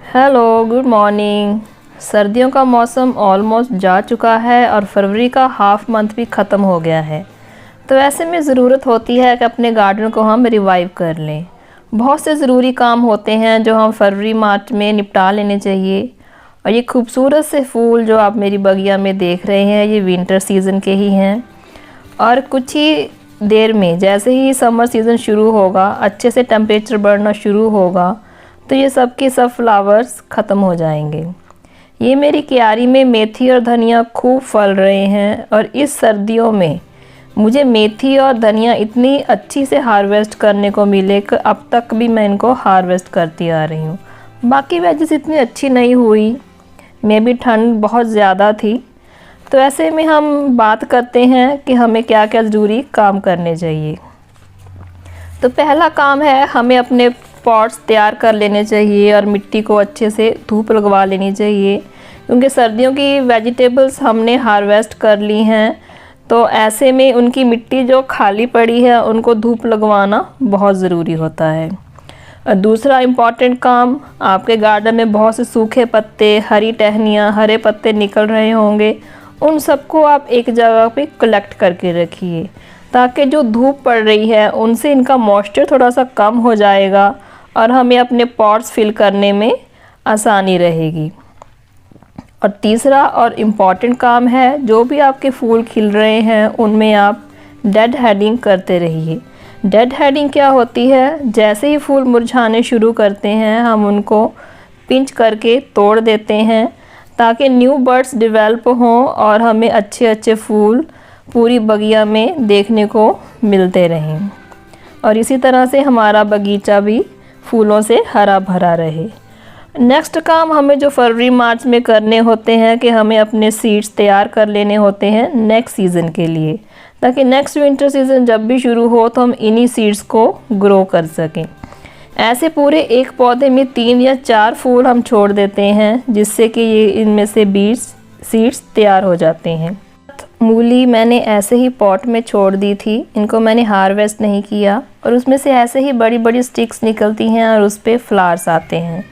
Hello, good morning. सर्दियों का मौसम ऑलमोस्ट जा चुका है और फरवरी का हाफ मंथ भी ख़त्म हो गया है। तो ऐसे में ज़रूरत होती है कि अपने गार्डन को हम रिवाइव कर लें। बहुत से ज़रूरी काम होते हैं जो हम फरवरी मार्च में निपटा लेने चाहिए। और ये खूबसूरत से फूल जो आप मेरी बगिया में देख रहे हैं, ये विंटर सीज़न के ही हैं। और कुछ ही देर में जैसे ही समर सीज़न शुरू होगा, अच्छे से टेम्परेचर बढ़ना शुरू होगा, तो ये सब के सब फ्लावर्स ख़त्म हो जाएंगे। ये मेरी क्यारी में मेथी और धनिया खूब फल रहे हैं और इस सर्दियों में मुझे मेथी और धनिया इतनी अच्छी से हार्वेस्ट करने को मिले कि अब तक भी मैं इनको हार्वेस्ट करती आ रही हूँ। बाकी वेजिस इतनी अच्छी नहीं हुई, मे भी ठंड बहुत ज़्यादा थी। तो ऐसे में हम बात करते हैं कि हमें क्या क्या ज़रूरी काम करने चाहिए। तो पहला काम है, हमें अपने पॉट्स तैयार कर लेने चाहिए और मिट्टी को अच्छे से धूप लगवा लेनी चाहिए, क्योंकि सर्दियों की वेजिटेबल्स हमने हार्वेस्ट कर ली हैं। तो ऐसे में उनकी मिट्टी जो खाली पड़ी है उनको धूप लगवाना बहुत ज़रूरी होता है। और दूसरा इम्पॉर्टेंट काम, आपके गार्डन में बहुत से सूखे पत्ते, हरी टहनियाँ, हरे पत्ते निकल रहे होंगे, उन सबको आप एक जगह पे कलेक्ट करके रखिए, ताकि जो धूप पड़ रही है उनसे इनका मॉइस्चर थोड़ा सा कम हो जाएगा और हमें अपने पॉट्स फिल करने में आसानी रहेगी। और तीसरा और इम्पॉर्टेंट काम है, जो भी आपके फूल खिल रहे हैं उनमें आप डेड हेडिंग करते रहिए। डेड हेडिंग क्या होती है? जैसे ही फूल मुरझाने शुरू करते हैं हम उनको पिंच करके तोड़ देते हैं, ताकि न्यू बर्ड्स डेवलप हों और हमें अच्छे अच्छे फूल पूरी बगिया में देखने को मिलते रहें और इसी तरह से हमारा बगीचा भी फूलों से हरा भरा रहे। नेक्स्ट काम हमें जो फरवरी मार्च में करने होते हैं कि हमें अपने सीड्स तैयार कर लेने होते हैं नेक्स्ट सीज़न के लिए, ताकि नेक्स्ट विंटर सीज़न जब भी शुरू हो तो हम इन्हीं सीड्स को ग्रो कर सकें। ऐसे पूरे एक पौधे में 3 या 4 फूल हम छोड़ देते हैं, जिससे कि ये इनमें से सीड्स तैयार हो जाते हैं। मूली मैंने ऐसे ही पॉट में छोड़ दी थी, इनको मैंने हार्वेस्ट नहीं किया और उसमें से ऐसे ही बड़ी बड़ी स्टिक्स निकलती हैं और उस पर फ्लावर्स आते हैं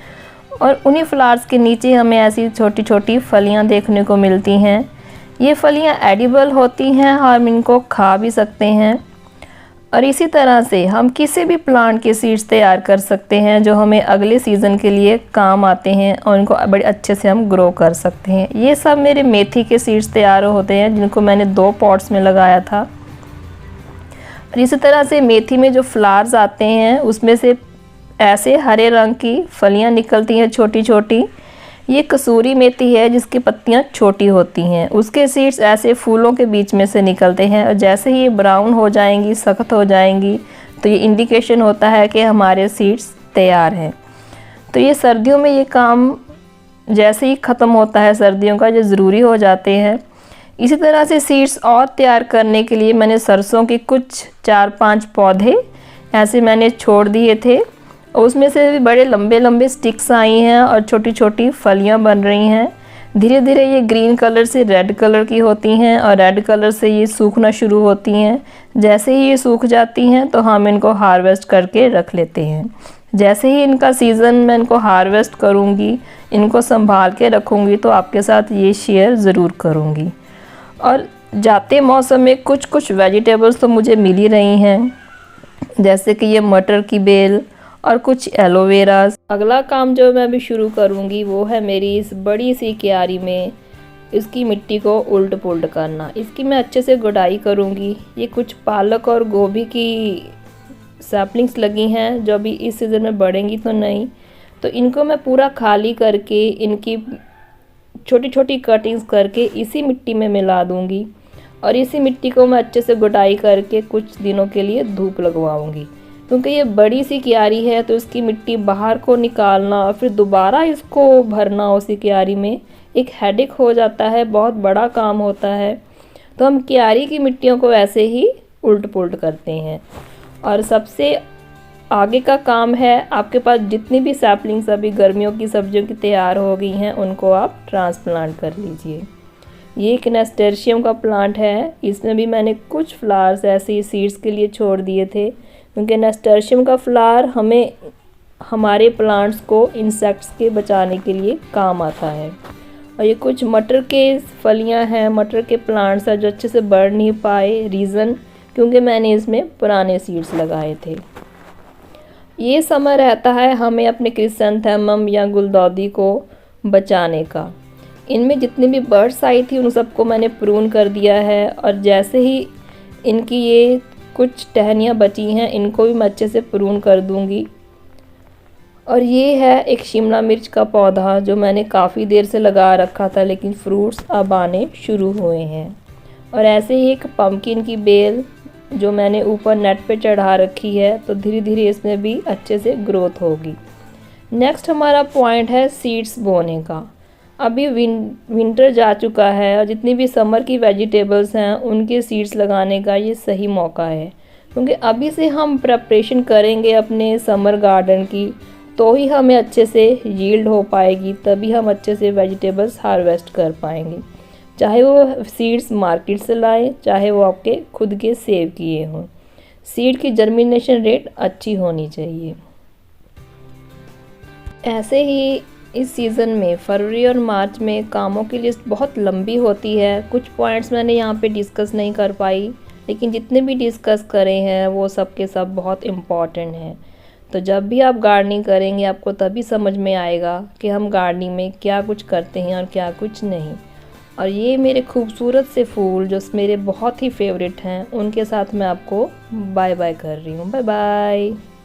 और उन्हीं फ्लावर्स के नीचे हमें ऐसी छोटी छोटी फलियां देखने को मिलती हैं। ये फलियां एडिबल होती हैं, हम इनको खा भी सकते हैं। और इसी तरह से हम किसी भी प्लांट के सीड्स तैयार कर सकते हैं जो हमें अगले सीज़न के लिए काम आते हैं और इनको बड़े अच्छे से हम ग्रो कर सकते हैं। ये सब मेरे मेथी के सीड्स तैयार होते हैं, जिनको मैंने 2 पॉट्स में लगाया था। और इसी तरह से मेथी में जो फ्लावर्स आते हैं उसमें से ऐसे हरे रंग की फलियां निकलती हैं छोटी छोटी। ये कसूरी मेथी है जिसकी पत्तियां छोटी होती हैं, उसके सीड्स ऐसे फूलों के बीच में से निकलते हैं और जैसे ही ये ब्राउन हो जाएंगी, सख्त हो जाएंगी, तो ये इंडिकेशन होता है कि हमारे सीड्स तैयार हैं। तो ये सर्दियों में ये काम जैसे ही ख़त्म होता है सर्दियों का, जो ज़रूरी हो जाते हैं। इसी तरह से सीड्स और तैयार करने के लिए मैंने सरसों के कुछ 4-5 पौधे ऐसे मैंने छोड़ दिए थे, उसमें से भी बड़े लंबे लंबे स्टिक्स आई हैं और छोटी छोटी फलियां बन रही हैं। धीरे धीरे ये ग्रीन कलर से रेड कलर की होती हैं और रेड कलर से ये सूखना शुरू होती हैं। जैसे ही ये सूख जाती हैं तो हम इनको हार्वेस्ट करके रख लेते हैं। जैसे ही इनका सीज़न मैं इनको हार्वेस्ट करूँगी, इनको संभाल के रखूँगी, तो आपके साथ ये शेयर ज़रूर करूँगी। और जाते मौसम में कुछ कुछ वेजिटेबल्स तो मुझे मिल ही रही हैं, जैसे कि ये मटर की बेल और कुछ एलोवेरा। अगला काम जो मैं अभी शुरू करूँगी वो है मेरी इस बड़ी सी क्यारी में इसकी मिट्टी को उल्ट पुल्ट करना। इसकी मैं अच्छे से गुड़ाई करूँगी। ये कुछ पालक और गोभी की सैपलिंग्स लगी हैं जो अभी इस सीज़न में बढ़ेंगी तो नहीं, तो इनको मैं पूरा खाली करके इनकी छोटी छोटी कटिंग्स करके इसी मिट्टी में मिला दूँगी और इसी मिट्टी को मैं अच्छे से गुड़ाई करके कुछ दिनों के लिए धूप लगवाऊँगी। क्योंकि ये बड़ी सी क्यारी है तो इसकी मिट्टी बाहर को निकालना और फिर दोबारा इसको भरना उसी क्यारी में एक हेडेक हो जाता है, बहुत बड़ा काम होता है। तो हम क्यारी की मिट्टियों को ऐसे ही उल्ट पुल्ट करते हैं। और सबसे आगे का काम है, आपके पास जितनी भी सैपलिंग्स अभी गर्मियों की सब्जियों की तैयार हो गई हैं उनको आप ट्रांसप्लांट कर लीजिए। ये एक नेस्टेरियम का प्लांट है, इसमें भी मैंने कुछ फ्लावर्स ऐसे ही सीड्स के लिए छोड़ दिए थे, क्योंकि नेस्टेरियम का फ्लावर हमें हमारे प्लांट्स को इंसेक्ट्स के बचाने के लिए काम आता है। और ये कुछ मटर के फलियां हैं, मटर के प्लांट्स हैं जो अच्छे से बढ़ नहीं पाए, रीज़न क्योंकि मैंने इसमें पुराने सीड्स लगाए थे। ये समय रहता है हमें अपने क्रिसैंथेमम या गुलदाउदी को बचाने का। इनमें जितनी भी बर्ड्स आई थी उन सबको मैंने प्रून कर दिया है, और जैसे ही इनकी ये कुछ टहनियाँ बची हैं इनको भी मैं अच्छे से प्रून कर दूंगी। और ये है एक शिमला मिर्च का पौधा जो मैंने काफ़ी देर से लगा रखा था, लेकिन फ्रूट्स अब आने शुरू हुए हैं। और ऐसे ही एक पम्पकिन की बेल जो मैंने ऊपर नेट पे चढ़ा रखी है, तो धीरे धीरे इसमें भी अच्छे से ग्रोथ होगी। नेक्स्ट हमारा पॉइंट है सीड्स बोने का। अभी विंटर जा चुका है और जितनी भी समर की वेजिटेबल्स हैं उनके सीड्स लगाने का ये सही मौका है, क्योंकि अभी से हम प्रिपरेशन करेंगे अपने समर गार्डन की तो ही हमें अच्छे से यील्ड हो पाएगी, तभी हम अच्छे से वेजिटेबल्स हार्वेस्ट कर पाएंगे। चाहे वो सीड्स मार्केट से लाएं, चाहे वो आपके खुद के सेव किए हों, सीड की जर्मिनेशन रेट अच्छी होनी चाहिए। ऐसे ही इस सीज़न में फरवरी और मार्च में कामों की लिस्ट बहुत लंबी होती है। कुछ पॉइंट्स मैंने यहाँ पे डिस्कस नहीं कर पाई, लेकिन जितने भी डिस्कस करे हैं वो सब के सब बहुत इम्पॉर्टेंट हैं। तो जब भी आप गार्डनिंग करेंगे आपको तभी समझ में आएगा कि हम गार्डनिंग में क्या कुछ करते हैं और क्या कुछ नहीं। और ये मेरे खूबसूरत से फूल जो मेरे बहुत ही फेवरेट हैं, उनके साथ मैं आपको बाय बाय कर रही हूँ। Bye bye.